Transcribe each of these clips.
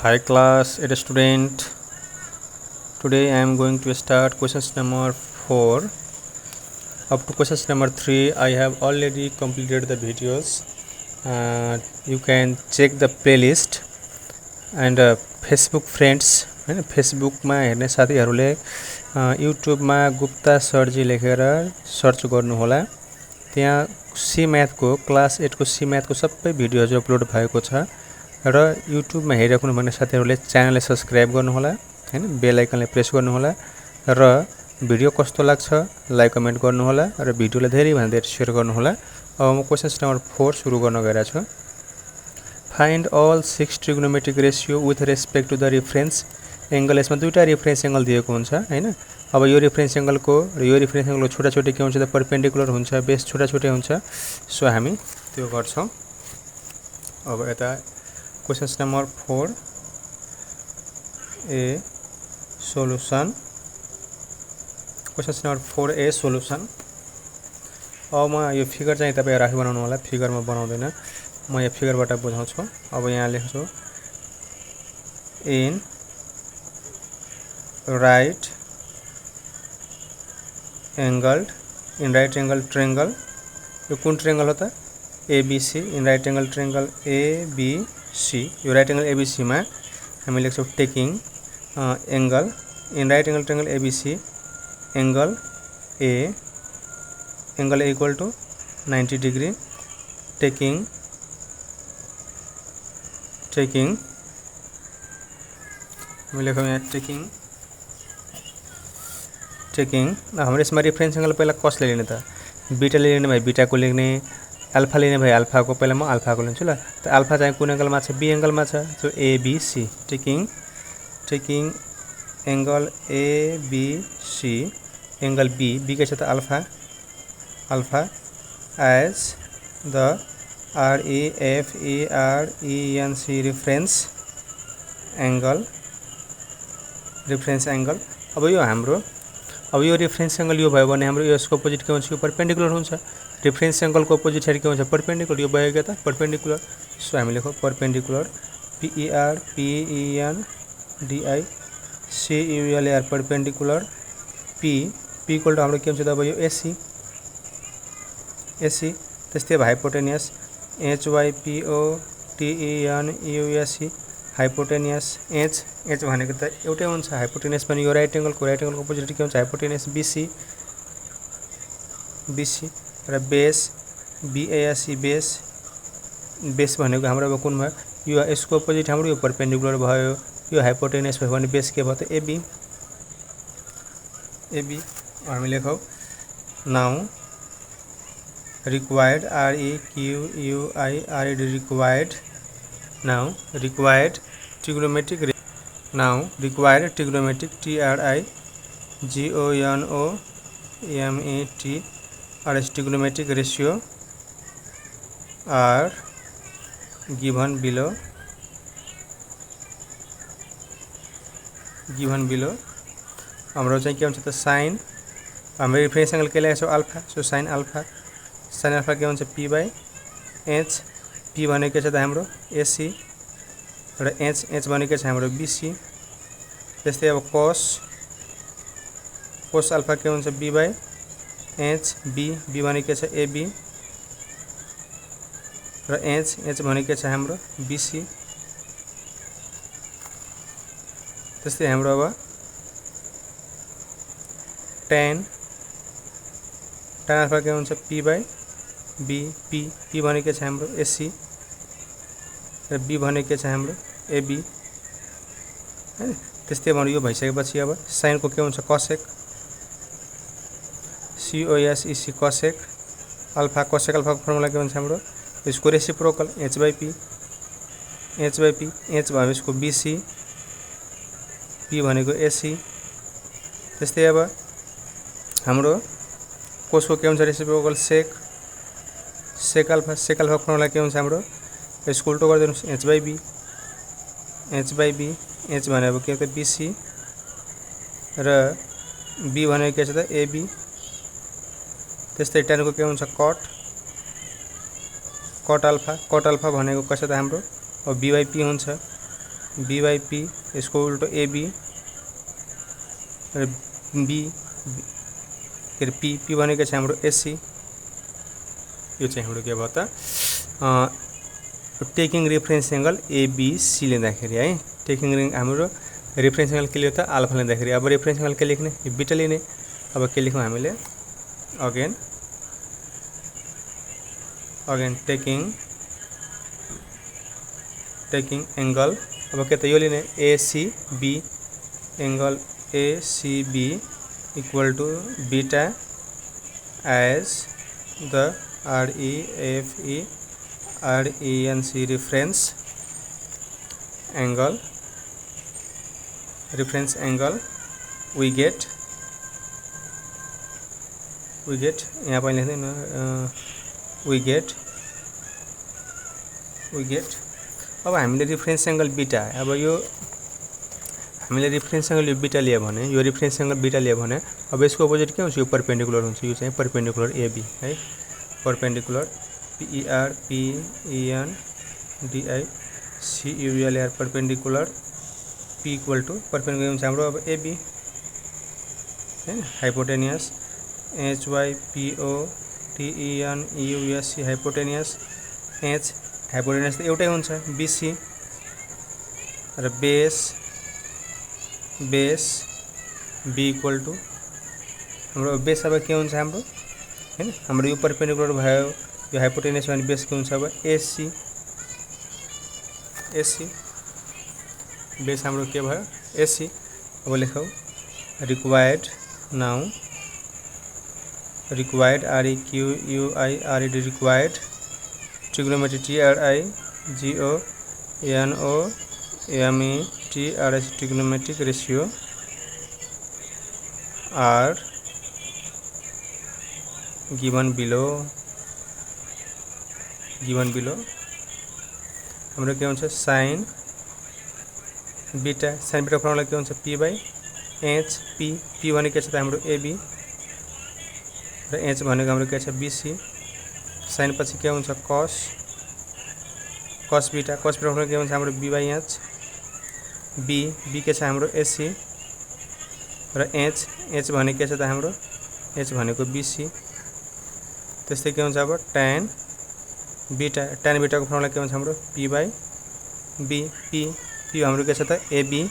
Hi class, it is student. Today I am going to start questions number 4. Up to questions number 3 I have already completed the videos. You can check the playlist and Facebook friends हैन फेसबुकमा हेर्ने साथीहरूले युट्युबमा गुप्ता सरजी लेखेर search गर्नुहोला। त्यहाँ C म्याथको class 8 को सी म्याथको सबै भिडियोहरु अपलोड भएको छ र युट्युबमा हेरिराख्नु भन्ने साथीहरूले च्यानललाई सब्स्क्राइब गर्नुहोला हैन बेल आइकनलाई प्रेस गर्नुहोला र भिडियो कस्तो लाग्छ लाइक कमेन्ट गर्नुहोला र भिडियोलाई धेरै भन्दा धेरै शेयर गर्नुहोला। अब म क्वेशन नम्बर 4 सुरु गर्न गइरहेको छु। Find all 6 trigonometric ratio with respect to the reference angle. यसमा दुईटा रेफरेन्स एंगल दिएको हुन्छ हैन। अब यो रेफरेन्स एंगलको र यो रेफरेन्स एंगलको छोटा-छोटा के हुन्छ त परपेन्डिकुलर हुन्छ, बेस छोटा-छोटा हुन्छ। सो हामी त्यो गर्छौं। अब यता क्वेशन नंबर 4 ए सोलुसन। क्वेशन नंबर 4 ए सोलुसन। अब म यो फिगर चाहिँ तपाईहरु आफै बनाउनु होला, फिगरमा बनाउँदैन, म यो फिगरबाट बुझाउँछु। अब यहाँ लेख्छु इन राइट एंगल ट्रायंगल। यो कुन ट्रायंगल हो त ABC. In right angle triangle ABC. यो राइट एंगल एबीसी मा हामी लेख्छौं taking angle in right angle triangle ABC angle A equal to 90 degree taking हामी लेखौं यहाँ टेकिङ। हाम्रो यसमा रेफरेन्स एंगल पहिला कसले लिने त बीटा लिने भए बीटा को लेख्ने, अल्फा लिने भए अल्फा को पहिला म अल्फा को लिन्छु ल। त अल्फा चाहिँ कुन एंगलमा छ बी एंगलमा छ। So ABC taking angle ABC angle B के छ त alpha as the reference angle. अब यो हाम्रो यो रेफरेन्स एंगल यो भयो भने हाम्रो यसको अपोजिट के हुन्छ, यो परपेंडिकुलर हुन्छ। रेफरेन्स एंगल को अपोजिट साइड के हुन्छ परपेंडिकुलर, यो भयो के त परपेंडिकुलर। सो हामी लेखौ perpendicular PERPENDICULAR perpendicular P equal to हाम्रो के हुन्छ त अब यो AC। त्यस्तै अब हाइपोटेनियस HYPOTENUSE हाइपोटेनियस H भनेको त एउटै हुन्छ। हाइपोटेनियस पनि यो राइट एंगलको अपोजिट के हुन्छ हाइपोटेनियस BC र बेस BAC बेस भनेको हाम्रो अब कुन भयो यो यसको अपोजिट हाम्रो यो परपेंडिकुलर भयो। यो हाइपोटेनियस भयो भने बेस के भयो त AB। हामी लेखौ now required required trigonometric trigonometric ratio are given below. हाम्रो चाहिँ के हुन्छ त साइन हाम्रो रेफरेन्स एंगल के लेखेको छ अल्फा। सो साइन अल्फा के हुन्छ P बाइ H। P भनेको के छ त हाम्रो AC र H भनेको के छ हाम्रो BC। त्यस्तै अब cos अल्फा के हुन्छ B बाइ H B भनेको के छ AB र H भनेको के छ हाम्रो BC। त्यस्तै हाम्रो अब tan अल्फा के हुन्छ P बाइ B P भनेको के छ हाम्रो AC र B भनेको के छ हाम्रो AB हैन। त्यस्तै अब यो भइसकेपछि अब sin को के हुन्छ cosec cosec अल्फा को फर्मुला के हुन्छ हाम्रो यसको रेसिप्रोकल H/P H भयो यसको BC P भनेको AC। त्यस्तै अब हाम्रो cos को के हुन्छ रेसिप्रोकल sec अल्फा फर्मुला के हुन्छ हाम्रो यसको उल्टो गरिदिनुस् H/B H भनेको के त BC र B भनेको के छ त AB। त्यस्तै tan को के हुन्छ cot अल्फा भनेको कसो त हाम्रो अब B/P हुन्छ बी बाई पी यसको उल्टो एबी र बी के अरे पी भनेको चाहिँ हाम्रो एसी। यो चाहिँ हाम्रो के भयो त टेकिङ रेफरेन्स एङ्गल एबिसी लिँदाखेरि है। टेकिङ हाम्रो रेफरेन्स एङ्गल के लियो त अल्फा लिँदाखेरि। अब रेफरेन्स एङ्गल के लेख्ने बीटा लिने। अब के लेखौँ हामीले अगेन टेकिङ एङ्गल। अब के त यो लिने ACB angle ACB equal to beta as the REFE RENC reference angle we get यहाँ पर लेख्दै न we get अब हामीले रिफरेन्स एङ्गल बीटा अब यो हामीले रिफरेन्स एङ्गल यो बीटा लियो भने यो रिफरेन्स एङ्गल बीटा लियो भने अब यसको अपोजिट के हुन्छ यो परपेन्डिकुलर हुन्छ। यो चाहिँ परपेन्डिकुलर एबी है perpendicular PERPENDICULR perpendicular P equal to perpendicular हुन्छ हाम्रो अब एबी हैन hypotenuse HYPOTENUSC hypotenuse H hypotenuse त एउटै हुन्छ BC र बेस B इक्वल टू हाम्रो बेस अब के हुन्छ हाम्रो हैन हाम्रो यो परपेन्डिकुलर भयो यो हाइपोटेनियस भने बेस के हुन्छ अब AC बेस हाम्रो के भयो AC। अब लेखौँ required now required REQUIRED required trigonometry TRIGONOMETRS trigonometric ratio are given below हाम्रो के हुन्छ साइन बीटा फर्मुला के हुन्छ P बाई एच पी भनेको छ त हाम्रो एबी र एच भनेको हाम्रो के छ बीसी। साइन पछि के हुन्छ कस बीटा फर्मुला के हुन्छ हाम्रो बी बाई एच बी के छ हाम्रो एसी र एच भनेको के छ त हाम्रो एच भनेको बीसी। त्यस्तै के हुन्छ अब tan बीटाको फर्मुला के हुन्छ हाम्रो P बाई बी पी हाम्रो के छ त एबी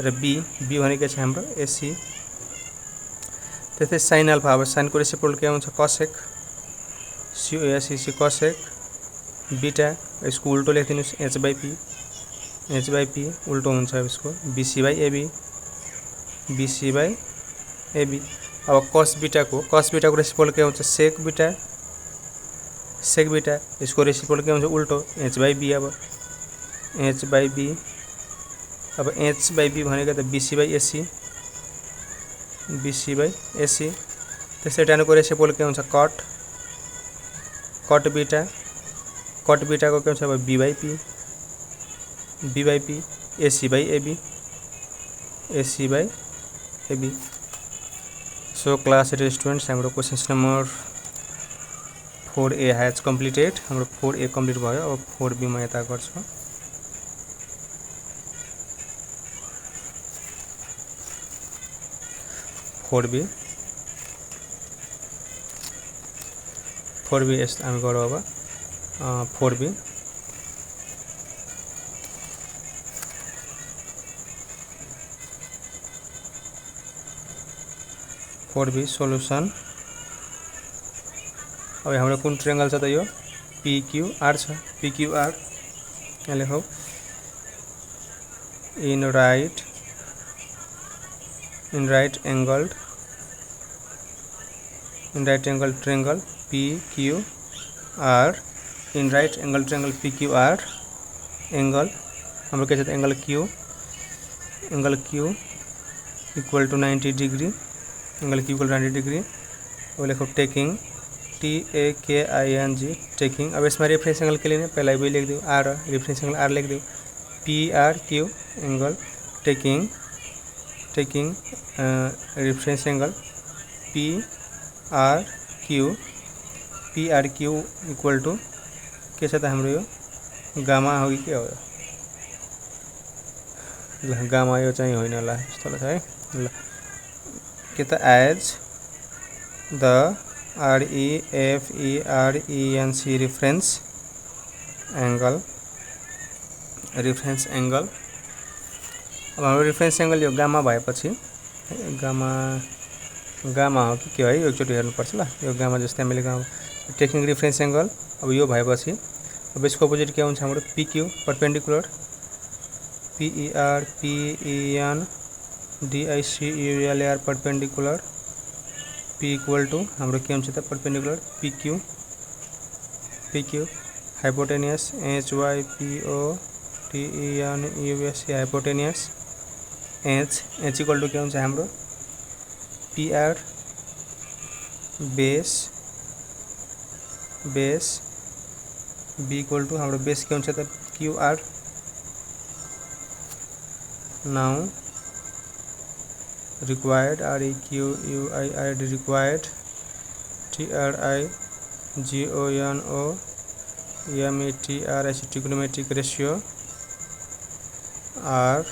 र बी भनेको छ हाम्रो एसी। त्यस्तै साइन अल्फा अब साइनको रेसिप्रोकल के हुन्छ कसेक कसेक बीटा यसको उल्टो लेखिदिनुस् एच बाई पी उल्टो हुन्छ यसको बीसी बाई एबी। अब कस बीटाको रेसिप्रोकल के हुन्छ सेक बीटा यसको रेसिप्रोकल के हुन्छ उल्टो एच बाई बी। अब एच बाई बी भनेको त बीसी बाई एसी। त्यस्तै टानको रेसिप्रोकल के हुन्छ कट बीटाको के हुन्छ अब B by P AC by AB. So class students हाम्रो questions number 4A has completed. हाम्रो 4A कम्प्लिट भयो। अब 4B म यता गर्छु। 4B यस्तो हामी गरौँ अब 4B सोल्युसन। अब हाम्रो कुन ट्रायंगल छ त यो PQR छ PQR यहाँ लेखौँ in right angled triangle PQR in right angle triangle PQR angle हाम्रो के छ त angle Q equal to 90 degree angle Q equal 90 degree. अब लेखो टेकिंग TAKING टेकिंग। अब इसमें रेफरेंस एंगल के लिए पहले भी लिख दो R रेफरेंस एंगल R लिख दो PRQ angle taking reference angle PRQ equal to के छ त हाम्रो यो गामा होगी के हो ल गामा यो चाहिँ होइन ल यस्तो छ है ल के त as the REFERENC reference angle अब हाम्रो रिफरेन्स एंगल यो गामा भएपछि गामा हो कि के है एकचोटि हेर्नुपर्छ ल यो गामा जस्तै हामीले गामा टेकिङ रिफरेन्स एंगल अब यो भएपछि अब यसको अपोजिट के हुन्छ हाम्रो PQ perpendicular PER perpendicular P equal to हाम्रो के हुन्छ त perpendicular PQ hypotenuse HYPOTENUSC hypotenuse H equal to के हुन्छ हाम्रो PR base B equal to हाम्रो बेस के हुन्छ त QR now required REQUIRD required TRIGONOMETRIC trigonometric ratio are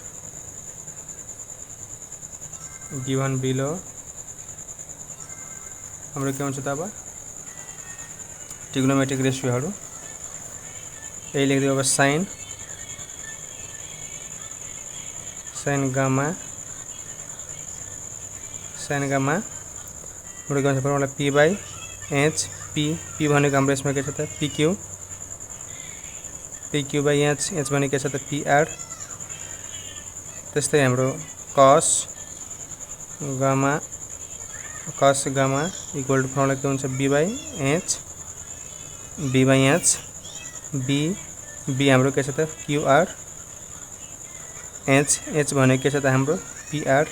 given below हाम्रो के हुन्छ त अब ट्रिग्नोमेट्रिक रेशियोहरु यही लेख्दियो अब sin गामा हाम्रो के हुन्छ formula P by H P भनेको हाम्रो यसमा के छ त PQ by H भनेको के छ त PR त्यस्तै हाम्रो cos gamma equal to formula के हुन्छ B by H B हाम्रो के छ त QR H भनेको के छ त हाम्रो PR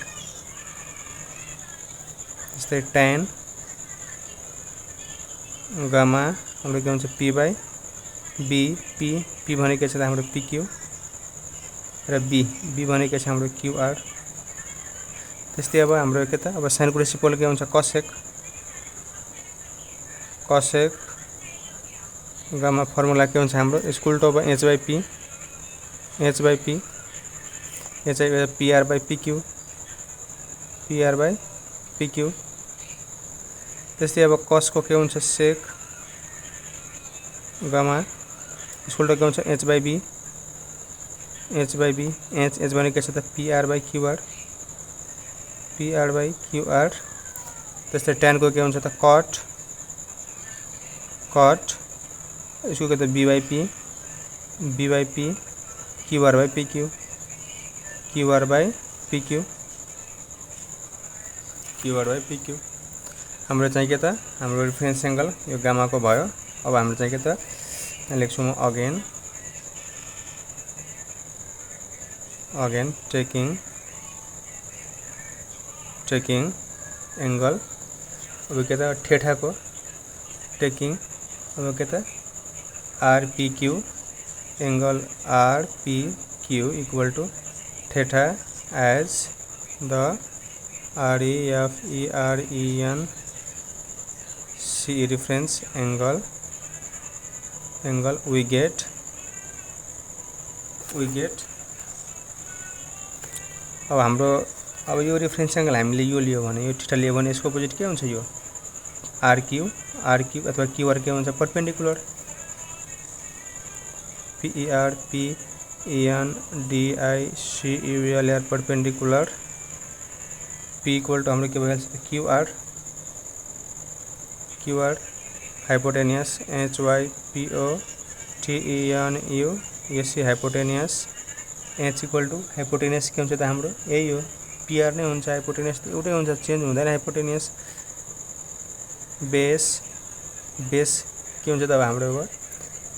त्यस्तै tan गामा हाम्रो के हुन्छ P by P भनेको के छ त हाम्रो PQ र B भनेको के छ हाम्रो QR त्यस्तै अब हाम्रो के त अब sin को रेसिप्रोकल के हुन्छ cosec गामा फर्मुला के हुन्छ हाम्रो इक्वल टू अब H by PR by PQ त्यस्तै अब cos को के हुन्छ sec गामा इक्वल टू के हुन्छ H by B H भनेको के छ त PR by QR त्यस्तै tan को के हुन्छ त cot इसको के त B by P QR by PQ हाम्रो चाहिँ के त हाम्रो रिफरेन्स एंगल यो गामा को भयो अब हाम्रो चाहिँ के त लेख्छु म अगेन टेकिङ एंगल अब के त थीटा को टेकिङ अब के त RPQ angle RPQ equal to theta as the REFERENC reference angle we get अब हाम्रो अब यो रेफरेन्स एंगल हामीले यो लियो भने यो थीटा लियो भने यसको अपोजिट के हुन्छ यो RQ अथवा QR के हुन्छ perpendicular PERPENDICULR perpendicular P equal to हाम्रो के भइहाल्छ QR hypotenuse HYPOTENUSC hypotenuse H equal to hypotenuse के हुन्छ त हाम्रो यही हो PR नै हुन्छ हाइपोटेनियस त एउटै हुन्छ चेन्ज हुँदैन हाइपोटेनियस बेस के हुन्छ त अब हाम्रो अब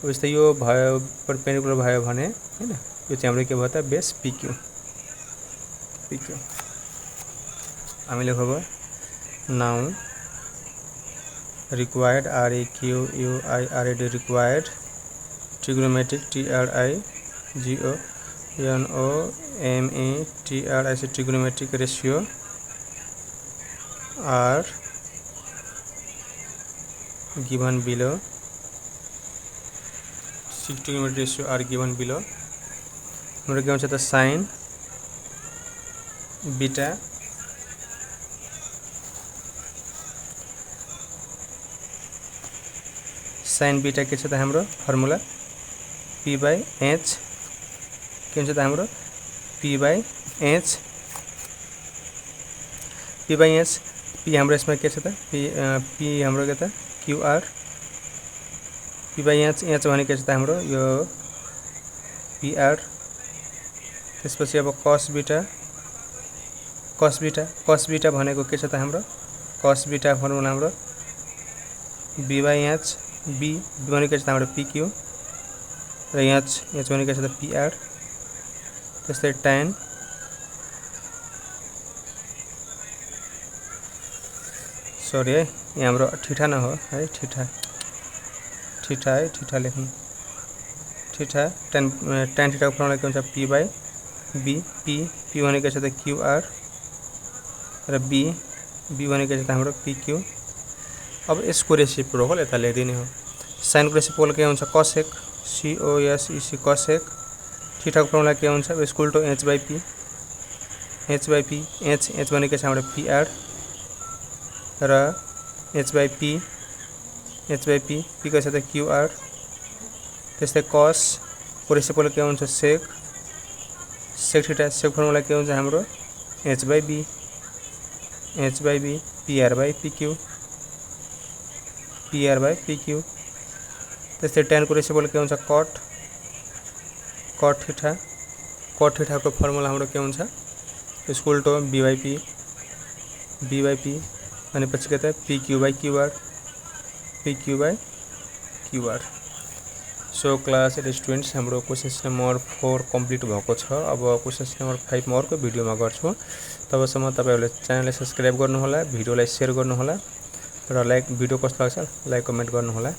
उस्तै यो भयो परपेंडिकुलर भयो भने हैन यो चाहिँ हाम्रो के भयो त बेस PQ हामी लेख्छौँ now required REQUIRD required trigonometric TRIGONOMETRIC trigonometric ratio are given below trigonometric ratio are given below हाम्रो के हुन्छ त sin बीटा साइन बीटा के छ त हाम्रो फर्मुला p/h के हुन्छ त हाम्रो p/h p हाम्रो यसमा के छ त p हाम्रो के त qr p/h h भनेको छ त हाम्रो यो pr त्यसपछि अब cos बीटा भनेको के छ त हाम्रो cos बीटा फर्मुला हाम्रो b/h b भनेको छ त हाम्रो pq र h भनेको छ त pr त्यस्तै tan सरी है यहाँ हाम्रो थीटा न हो है थीटा लेख्नु थीटा tan थीटा को फर्मुला के हुन्छ p/b p भनेको छ त qr र b भनेको छ त हाम्रो pq अब यसको रेसिप्रोकल यता ल्याइदिने हो साइन को रेसिप्रोकल के हुन्छ cosec cosec cosec थीटा को फर्मुला के हुन्छ इक्वल टु h/p h भनेको छ हाम्रो pr र h/p p को छ त qr त्यस्तै cos को रेसिप्रोकल के हुन्छ sec थीटा sec फर्मुला के हुन्छ हाम्रो h/b pr/pq त्यस्तै tan को रेसिप्रोकल के हुन्छ cot थीटा को फर्मुला हाम्रो के हुन्छ इक्वल टु b/p भनेपछि के त pq/qr सो क्लास 8 स्टुडेन्ट्स हाम्रो क्वेशन्स नम्बर 4 कम्प्लिट भएको छ। अब क्वेशन्स नम्बर 5 म अर्को भिडियोमा गर्छु। तबसम्म तपाईहरुले च्यानललाई सब्स्क्राइब गर्नु होला, भिडियोलाई शेयर गर्नु होला र भिडियो कस्तो लाग्छ लाइक कमेन्ट गर्नु होला।